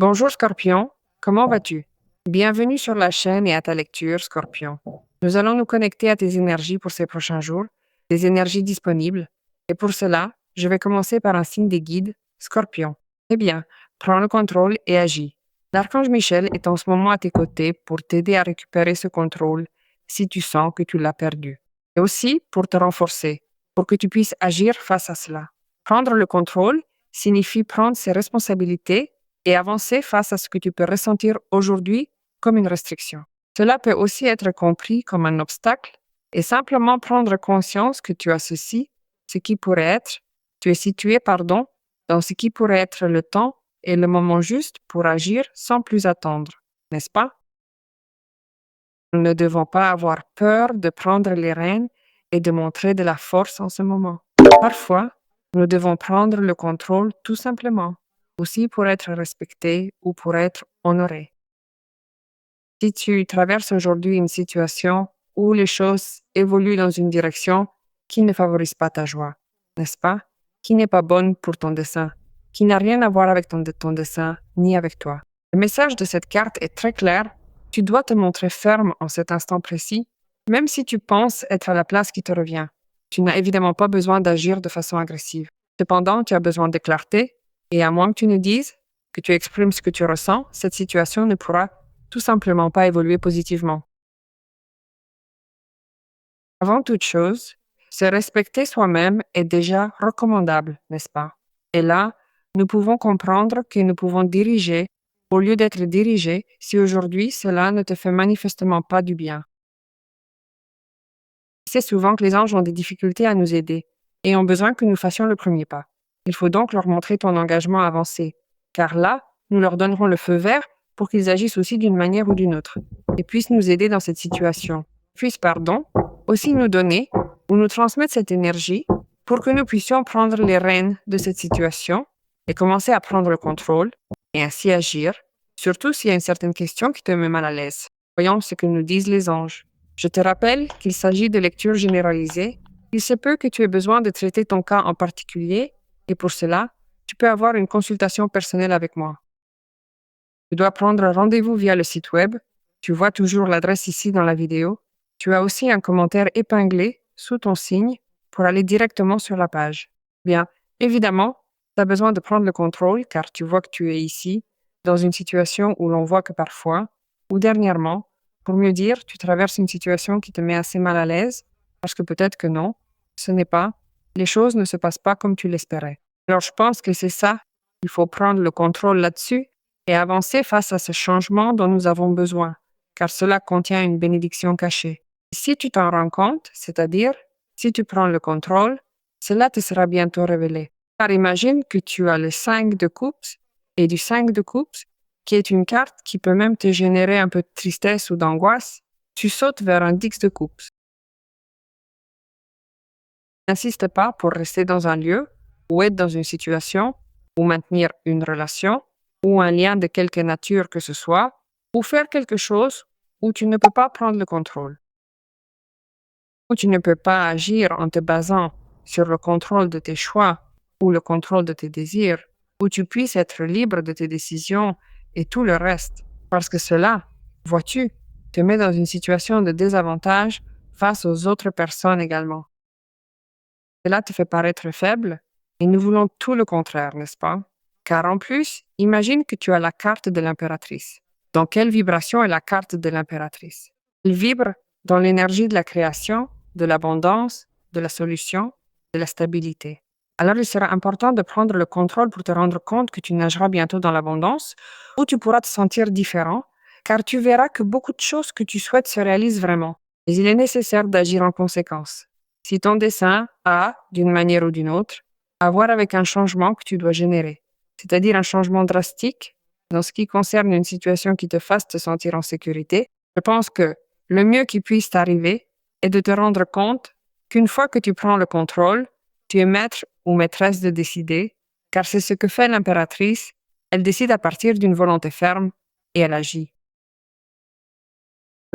Bonjour Scorpion, comment vas-tu? Bienvenue sur la chaîne et à ta lecture, Scorpion. Nous allons nous connecter à tes énergies pour ces prochains jours, des énergies disponibles. Et pour cela, je vais commencer par un signe des guides, Scorpion. Eh bien, prends le contrôle et agis. L'archange Michel est en ce moment à tes côtés pour t'aider à récupérer ce contrôle si tu sens que tu l'as perdu. Et aussi pour te renforcer, pour que tu puisses agir face à cela. Prendre le contrôle signifie prendre ses responsabilités et avancer face à ce que tu peux ressentir aujourd'hui comme une restriction. Cela peut aussi être compris comme un obstacle et simplement prendre conscience que tu as ce qui pourrait être, tu es situé, dans ce qui pourrait être le temps et le moment juste pour agir sans plus attendre, n'est-ce pas? Nous ne devons pas avoir peur de prendre les rênes et de montrer de la force en ce moment. Parfois, nous devons prendre le contrôle tout simplement, aussi pour être respecté ou pour être honoré. Si tu traverses aujourd'hui une situation où les choses évoluent dans une direction qui ne favorise pas ta joie, n'est-ce pas? Qui n'est pas bonne pour ton dessin, qui n'a rien à voir avec ton dessin ni avec toi. Le message de cette carte est très clair. Tu dois te montrer ferme en cet instant précis, même si tu penses être à la place qui te revient. Tu n'as évidemment pas besoin d'agir de façon agressive. Cependant, tu as besoin de clarté, et à moins que tu ne dises, que tu exprimes ce que tu ressens, cette situation ne pourra tout simplement pas évoluer positivement. Avant toute chose, se respecter soi-même est déjà recommandable, n'est-ce pas? Et là, nous pouvons comprendre que nous pouvons diriger au lieu d'être dirigés si aujourd'hui cela ne te fait manifestement pas du bien. C'est souvent que les anges ont des difficultés à nous aider et ont besoin que nous fassions le premier pas. Il faut donc leur montrer ton engagement avancé, car là, nous leur donnerons le feu vert pour qu'ils agissent aussi d'une manière ou d'une autre et puissent nous aider dans cette situation. Puissent, aussi nous donner ou nous transmettre cette énergie pour que nous puissions prendre les rênes de cette situation et commencer à prendre le contrôle et ainsi agir, surtout s'il y a une certaine question qui te met mal à l'aise. Voyons ce que nous disent les anges. Je te rappelle qu'il s'agit de lecture généralisée. Il se peut que tu aies besoin de traiter ton cas en particulier et pour cela, tu peux avoir une consultation personnelle avec moi. Tu dois prendre rendez-vous via le site web. Tu vois toujours l'adresse ici dans la vidéo. Tu as aussi un commentaire épinglé sous ton signe pour aller directement sur la page. Bien, évidemment, tu as besoin de prendre le contrôle car tu vois que tu es ici, dans une situation où l'on voit que parfois, ou dernièrement, pour mieux dire, tu traverses une situation qui te met assez mal à l'aise parce que peut-être que non, ce n'est pas, les choses ne se passent pas comme tu l'espérais. Alors je pense que c'est ça, il faut prendre le contrôle là-dessus et avancer face à ce changement dont nous avons besoin, car cela contient une bénédiction cachée. Si tu t'en rends compte, c'est-à-dire si tu prends le contrôle, cela te sera bientôt révélé. Car imagine que tu as le 5 de coupe et du 5 de coupe, qui est une carte qui peut même te générer un peu de tristesse ou d'angoisse, tu sautes vers un 10 de coupe. N'insiste pas pour rester dans un lieu ou être dans une situation ou maintenir une relation ou un lien de quelque nature que ce soit, ou faire quelque chose où tu ne peux pas prendre le contrôle, où tu ne peux pas agir en te basant sur le contrôle de tes choix ou le contrôle de tes désirs, où tu puisses être libre de tes décisions et tout le reste, parce que cela, vois-tu, te met dans une situation de désavantage face aux autres personnes également. Cela te fait paraître faible, et nous voulons tout le contraire, n'est-ce pas? Car en plus, imagine que tu as la carte de l'impératrice. Dans quelle vibration est la carte de l'impératrice? Elle vibre dans l'énergie de la création, de l'abondance, de la solution, de la stabilité. Alors il sera important de prendre le contrôle pour te rendre compte que tu nageras bientôt dans l'abondance, où tu pourras te sentir différent, car tu verras que beaucoup de choses que tu souhaites se réalisent vraiment. Mais il est nécessaire d'agir en conséquence. Si ton dessin a, d'une manière ou d'une autre, à voir avec un changement que tu dois générer, c'est-à-dire un changement drastique dans ce qui concerne une situation qui te fasse te sentir en sécurité, je pense que le mieux qui puisse t'arriver est de te rendre compte qu'une fois que tu prends le contrôle, tu es maître ou maîtresse de décider, car c'est ce que fait l'impératrice, elle décide à partir d'une volonté ferme et elle agit.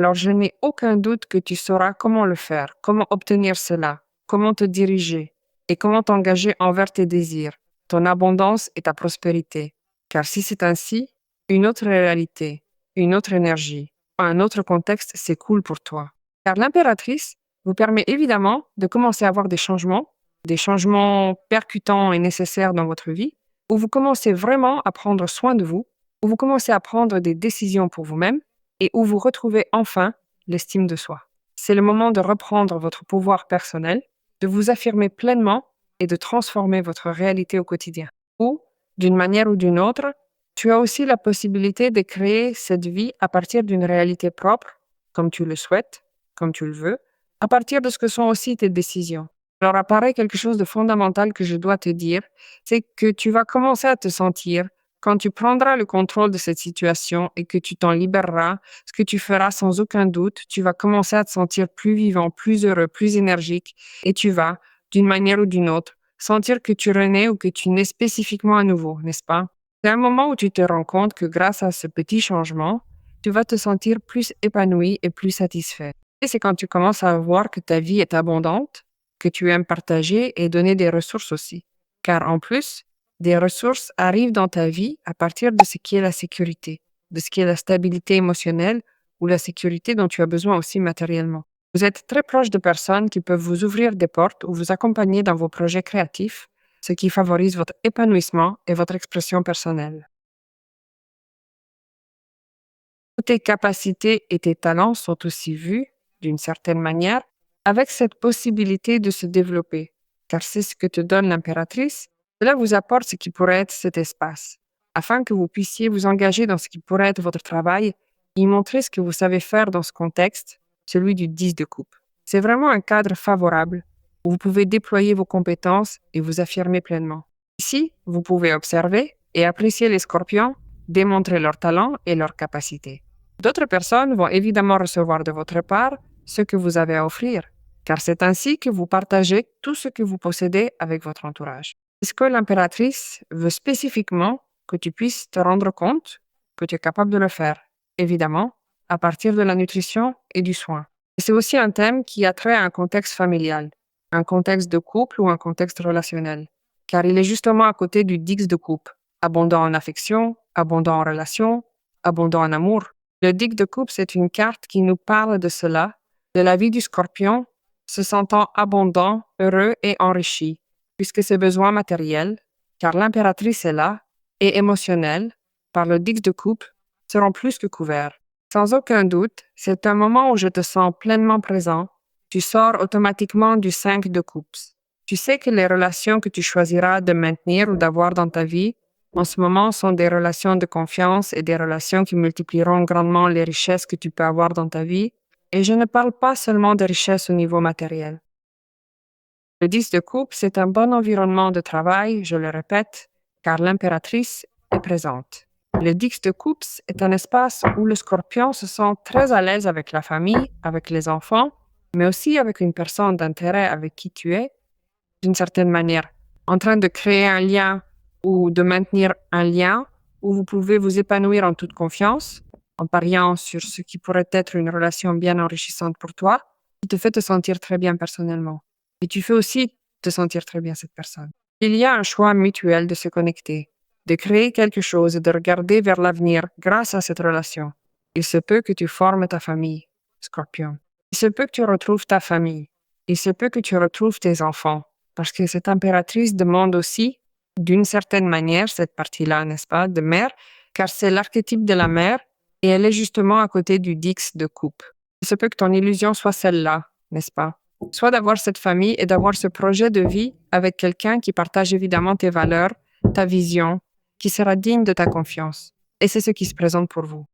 Alors je n'ai aucun doute que tu sauras comment le faire, comment obtenir cela, comment te diriger et comment t'engager envers tes désirs, ton abondance et ta prospérité. Car si c'est ainsi, une autre réalité, une autre énergie, un autre contexte s'écoule pour toi. Car l'impératrice vous permet évidemment de commencer à avoir des changements percutants et nécessaires dans votre vie, où vous commencez vraiment à prendre soin de vous, où vous commencez à prendre des décisions pour vous-même et où vous retrouvez enfin l'estime de soi. C'est le moment de reprendre votre pouvoir personnel, de vous affirmer pleinement et de transformer votre réalité au quotidien. Ou, d'une manière ou d'une autre, tu as aussi la possibilité de créer cette vie à partir d'une réalité propre, comme tu le souhaites, comme tu le veux, à partir de ce que sont aussi tes décisions. Alors apparaît quelque chose de fondamental que je dois te dire, c'est que tu vas commencer à te sentir, quand tu prendras le contrôle de cette situation et que tu t'en libéreras, ce que tu feras sans aucun doute, tu vas commencer à te sentir plus vivant, plus heureux, plus énergique et tu vas, d'une manière ou d'une autre, sentir que tu renais ou que tu nais spécifiquement à nouveau, n'est-ce pas? C'est un moment où tu te rends compte que grâce à ce petit changement, tu vas te sentir plus épanoui et plus satisfait. Et c'est quand tu commences à voir que ta vie est abondante, que tu aimes partager et donner des ressources aussi. Car en plus, des ressources arrivent dans ta vie à partir de ce qui est la sécurité, de ce qui est la stabilité émotionnelle ou la sécurité dont tu as besoin aussi matériellement. Vous êtes très proche de personnes qui peuvent vous ouvrir des portes ou vous accompagner dans vos projets créatifs, ce qui favorise votre épanouissement et votre expression personnelle. Tes capacités et tes talents sont aussi vus, d'une certaine manière, avec cette possibilité de se développer, car c'est ce que te donne l'impératrice. Cela vous apporte ce qui pourrait être cet espace, afin que vous puissiez vous engager dans ce qui pourrait être votre travail et montrer ce que vous savez faire dans ce contexte, celui du 10 de coupe. C'est vraiment un cadre favorable où vous pouvez déployer vos compétences et vous affirmer pleinement. Ici, vous pouvez observer et apprécier les scorpions, démontrer leurs talents et leurs capacités. D'autres personnes vont évidemment recevoir de votre part ce que vous avez à offrir, car c'est ainsi que vous partagez tout ce que vous possédez avec votre entourage. Est-ce que l'impératrice veut spécifiquement que tu puisses te rendre compte que tu es capable de le faire, évidemment, à partir de la nutrition et du soin. Et c'est aussi un thème qui a trait à un contexte familial, un contexte de couple ou un contexte relationnel, car il est justement à côté du Dix de coupe, abondant en affection, abondant en relation, abondant en amour. Le Dix de coupe, c'est une carte qui nous parle de cela, de la vie du scorpion, se sentant abondant, heureux et enrichi, puisque ses besoins matériels, car l'impératrice est là, et émotionnels, par le Dix de coupe, seront plus que couverts. Sans aucun doute, c'est un moment où je te sens pleinement présent. Tu sors automatiquement du 5 de coupe. Tu sais que les relations que tu choisiras de maintenir ou d'avoir dans ta vie, en ce moment, sont des relations de confiance et des relations qui multiplieront grandement les richesses que tu peux avoir dans ta vie. Et je ne parle pas seulement de richesses au niveau matériel. Le 10 de coupe, c'est un bon environnement de travail, je le répète, car l'impératrice est présente. Le 10 de coupe est un espace où le scorpion se sent très à l'aise avec la famille, avec les enfants, mais aussi avec une personne d'intérêt avec qui tu es, d'une certaine manière, en train de créer un lien ou de maintenir un lien où vous pouvez vous épanouir en toute confiance, en pariant sur ce qui pourrait être une relation bien enrichissante pour toi, qui te fait te sentir très bien personnellement. Et tu fais aussi te sentir très bien cette personne. Il y a un choix mutuel de se connecter, de créer quelque chose et de regarder vers l'avenir grâce à cette relation. Il se peut que tu formes ta famille, Scorpion. Il se peut que tu retrouves ta famille. Il se peut que tu retrouves tes enfants. Parce que cette impératrice demande aussi, d'une certaine manière, cette partie-là, n'est-ce pas, de mère, car c'est l'archétype de la mère et elle est justement à côté du Dix de coupe. Il se peut que ton illusion soit celle-là, n'est-ce pas? Soit d'avoir cette famille et d'avoir ce projet de vie avec quelqu'un qui partage évidemment tes valeurs, ta vision, qui sera digne de ta confiance. Et c'est ce qui se présente pour vous.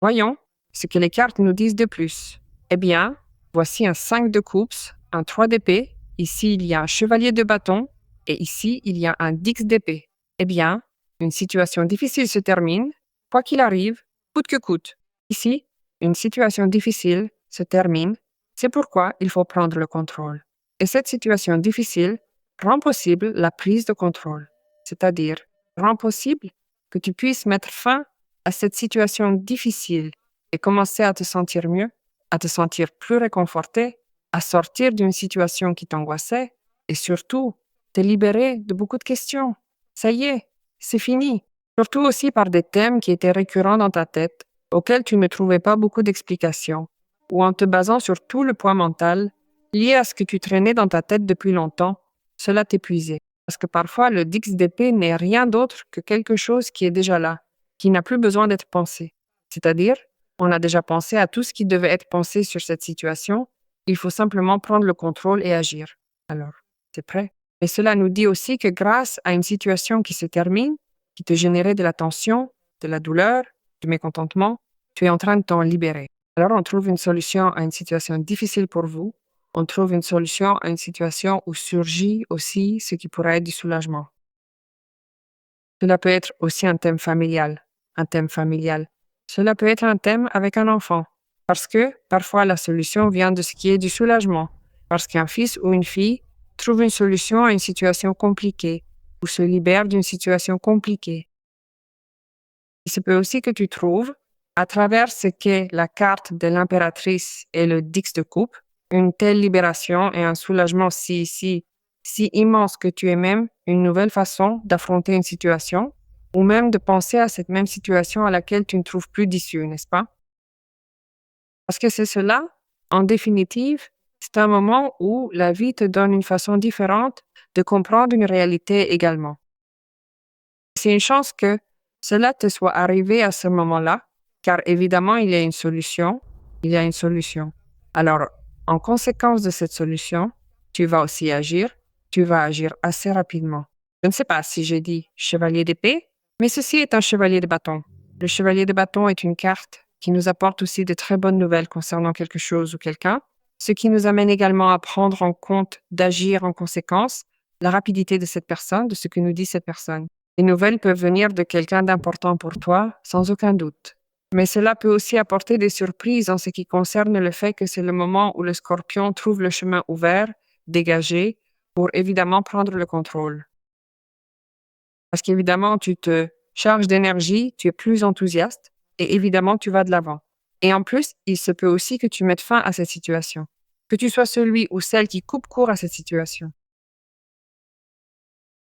Voyons ce que les cartes nous disent de plus. Eh bien, voici un 5 de coupe, un 3 d'épée. Ici, il y a un chevalier de bâton et ici, il y a un Dix d'épée. Eh bien, une situation difficile se termine, quoi qu'il arrive, coûte que coûte. Ici, une situation difficile se termine, c'est pourquoi il faut prendre le contrôle. Et cette situation difficile rend possible la prise de contrôle, c'est-à-dire rend possible que tu puisses mettre fin à cette situation difficile et commencer à te sentir mieux, à te sentir plus réconforté, à sortir d'une situation qui t'angoissait et surtout te libérer de beaucoup de questions. Ça y est, c'est fini. Surtout aussi par des thèmes qui étaient récurrents dans ta tête, auxquels tu ne trouvais pas beaucoup d'explications, ou en te basant sur tout le poids mental lié à ce que tu traînais dans ta tête depuis longtemps, cela t'épuisait. Parce que parfois, le Dix d'épée n'est rien d'autre que quelque chose qui est déjà là, qui n'a plus besoin d'être pensé. C'est-à-dire, on a déjà pensé à tout ce qui devait être pensé sur cette situation, il faut simplement prendre le contrôle et agir. Alors, c'est prêt. Mais cela nous dit aussi que grâce à une situation qui se termine, qui te générait de la tension, de la douleur, du mécontentement, tu es en train de t'en libérer. Alors, on trouve une solution à une situation difficile pour vous. On trouve une solution à une situation où surgit aussi ce qui pourrait être du soulagement. Cela peut être aussi un thème familial. Un thème familial. Cela peut être un thème avec un enfant. Parce que parfois la solution vient de ce qui est du soulagement. Parce qu'un fils ou une fille trouve une solution à une situation compliquée ou se libère d'une situation compliquée. Il se peut aussi que tu trouves, à travers ce qu'est la carte de l'impératrice et le Dix de coupe, une telle libération et un soulagement si immense que tu aies même une nouvelle façon d'affronter une situation ou même de penser à cette même situation à laquelle tu ne trouves plus d'issue, n'est-ce pas? Parce que c'est cela, en définitive, c'est un moment où la vie te donne une façon différente de comprendre une réalité également. C'est une chance que cela te soit arrivé à ce moment-là, car évidemment, il y a une solution. Il y a une solution. Alors, en conséquence de cette solution, tu vas aussi agir. Tu vas agir assez rapidement. Je ne sais pas si j'ai dit chevalier d'épée, mais ceci est un chevalier de bâton. Le chevalier de bâton est une carte qui nous apporte aussi de très bonnes nouvelles concernant quelque chose ou quelqu'un, ce qui nous amène également à prendre en compte d'agir en conséquence, la rapidité de cette personne, de ce que nous dit cette personne. Les nouvelles peuvent venir de quelqu'un d'important pour toi, sans aucun doute. Mais cela peut aussi apporter des surprises en ce qui concerne le fait que c'est le moment où le scorpion trouve le chemin ouvert, dégagé, pour évidemment prendre le contrôle. Parce qu'évidemment, tu te charges d'énergie, tu es plus enthousiaste et évidemment, tu vas de l'avant. Et en plus, il se peut aussi que tu mettes fin à cette situation, que tu sois celui ou celle qui coupe court à cette situation.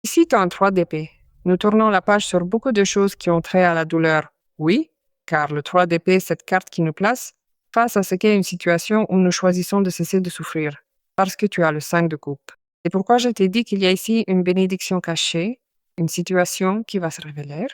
Ici, tu as un 3 d'épée. Nous tournons la page sur beaucoup de choses qui ont trait à la douleur. Oui, car le 3 d'épée est cette carte qui nous place face à ce qu'est une situation où nous choisissons de cesser de souffrir, parce que tu as le 5 de coupe. C'est pourquoi je t'ai dit qu'il y a ici une bénédiction cachée, une situation qui va se révéler.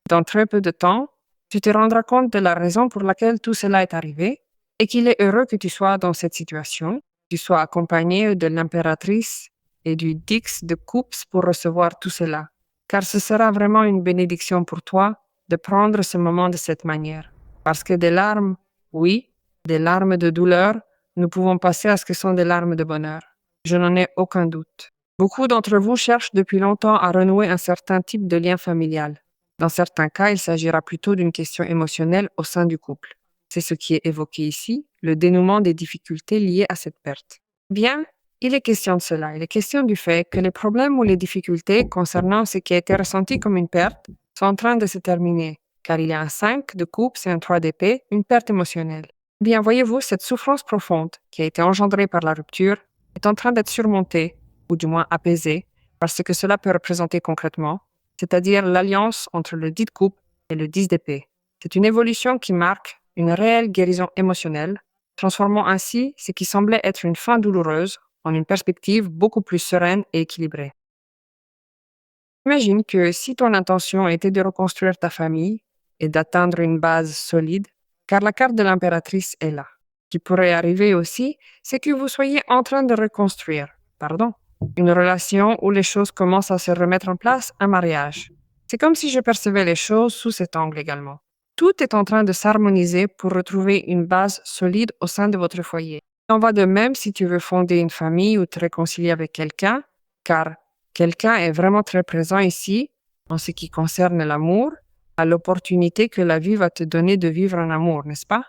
Dans très peu de temps, tu te rendras compte de la raison pour laquelle tout cela est arrivé et qu'il est heureux que tu sois dans cette situation, que tu sois accompagné de l'impératrice et du Dix de coupe pour recevoir tout cela. Car ce sera vraiment une bénédiction pour toi de prendre ce moment de cette manière. Parce que des larmes, oui, des larmes de douleur, nous pouvons passer à ce que sont des larmes de bonheur. Je n'en ai aucun doute. Beaucoup d'entre vous cherchent depuis longtemps à renouer un certain type de lien familial. Dans certains cas, il s'agira plutôt d'une question émotionnelle au sein du couple. C'est ce qui est évoqué ici, le dénouement des difficultés liées à cette perte. Bien, il est question de cela. Il est question du fait que les problèmes ou les difficultés concernant ce qui a été ressenti comme une perte sont en train de se terminer, car il y a un 5 de coupe et un 3 d'épée, une perte émotionnelle. Bien, voyez-vous, cette souffrance profonde qui a été engendrée par la rupture est en train d'être surmontée, ou du moins apaisée, par ce que cela peut représenter concrètement, c'est-à-dire l'alliance entre le 10 de coupe et le 10 d'épée. C'est une évolution qui marque une réelle guérison émotionnelle, transformant ainsi ce qui semblait être une fin douloureuse en une perspective beaucoup plus sereine et équilibrée. Imagine que si ton intention était de reconstruire ta famille et d'atteindre une base solide, car la carte de l'impératrice est là. Ce qui pourrait arriver aussi, c'est que vous soyez en train de reconstruire, une relation où les choses commencent à se remettre en place, un mariage. C'est comme si je percevais les choses sous cet angle également. Tout est en train de s'harmoniser pour retrouver une base solide au sein de votre foyer. Il en va de même si tu veux fonder une famille ou te réconcilier avec quelqu'un, car quelqu'un est vraiment très présent ici en ce qui concerne l'amour, à l'opportunité que la vie va te donner de vivre un amour, n'est-ce pas?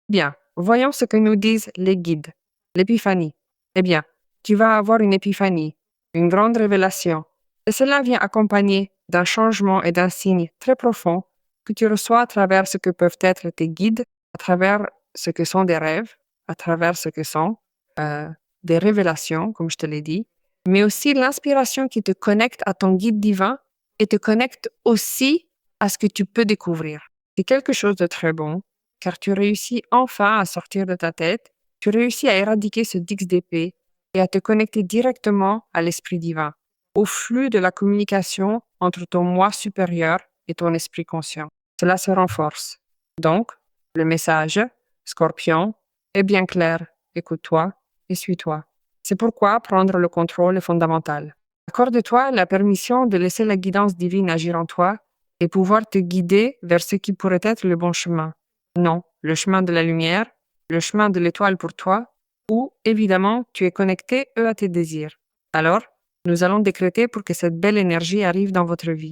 Bien, voyons ce que nous disent les guides. L'épiphanie. Eh bien, tu vas avoir une épiphanie, une grande révélation. Et cela vient accompagné d'un changement et d'un signe très profond que tu reçois à travers ce que peuvent être tes guides, à travers ce que sont des rêves, à travers ce que sont des révélations, comme je te l'ai dit, mais aussi l'inspiration qui te connecte à ton guide divin et te connecte aussi à ce que tu peux découvrir. C'est quelque chose de très bon, car tu réussis enfin à sortir de ta tête, tu réussis à éradiquer ce dix d'épée et à te connecter directement à l'esprit divin, au flux de la communication entre ton moi supérieur et ton esprit conscient. Cela se renforce. Donc, le message, Scorpion, est bien clair. Écoute-toi et suis-toi. C'est pourquoi prendre le contrôle est fondamental. Accorde-toi la permission de laisser la guidance divine agir en toi et pouvoir te guider vers ce qui pourrait être le bon chemin. Non, le chemin de la lumière, le chemin de l'étoile pour toi, où, évidemment, tu es connecté, à tes désirs. Alors, nous allons décréter pour que cette belle énergie arrive dans votre vie.